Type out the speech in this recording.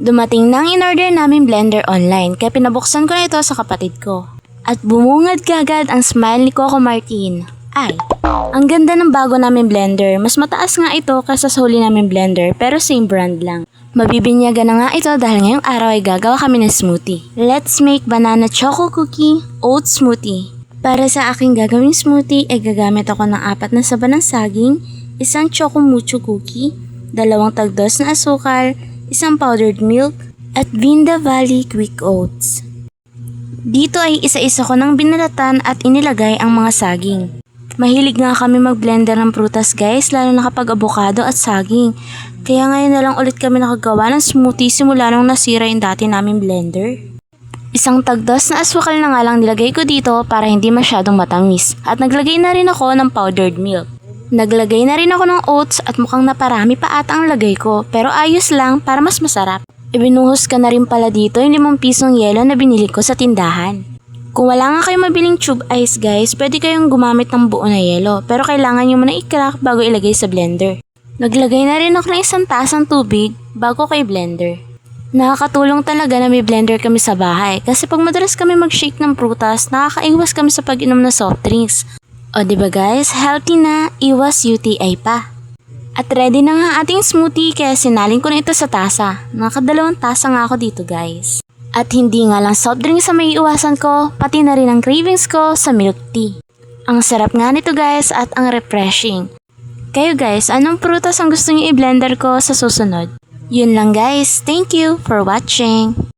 Dumating nang in-order namin blender online kaya pinabuksan ko na ito sa kapatid ko. At bumungad kagad ang smile ni Coco Martin. Ay, ang ganda ng bago namin blender. Mas mataas nga ito kaysa sa huli namin blender pero same brand lang. Mabibinyagan na nga ito dahil ngayong araw ay gagawa kami ng smoothie. Let's make banana choco cookie oat smoothie. Para sa aking gagawing smoothie ay gagamit ako ng 4 na saba ng saging, 1 choco mucho cookie, 2 tagdos na asukal, 1 powdered milk, at Vinda Valley Quick Oats. Dito ay isa-isa ko nang binalatan at inilagay ang mga saging. Mahilig nga kami mag-blender ng prutas guys, lalo na kapag avocado at saging. Kaya ngayon na lang ulit kami nakagawa ng smoothie simula nung nasira yung dati naming blender. 1 tagdos na asukal na nga lang nilagay ko dito para hindi masyadong matamis. At naglagay na rin ako ng powdered milk. Naglagay na rin ako ng oats at mukhang naparami pa ata ang lagay ko pero ayos lang para mas masarap. Ibinuhos ka na rin pala dito yung 5 pisong yelo na binili ko sa tindahan. Kung wala nga kayong mabiling tube ice guys, pwede kayong gumamit ng buo na yelo pero kailangan nyo muna i-crack bago ilagay sa blender. Naglagay na rin ako ng 1 tasang tubig bago ko i-blender. Nakakatulong talaga na may blender kami sa bahay kasi pag madalas kami mag-shake ng prutas, nakakaiwas kami sa pag-inom ng soft drinks. O diba guys, healthy na, iwas UTI pa. At ready na nga ating smoothie kaya sinalin ko na ito sa tasa. Nakadalawang tasa nga ako dito guys. At hindi nga lang soft drinks sa may iwasan ko, pati na rin ang cravings ko sa milk tea. Ang sarap nga nito guys at ang refreshing. Kayo guys, anong prutas ang gusto niyo i-blender ko sa susunod? Yun lang guys, thank you for watching.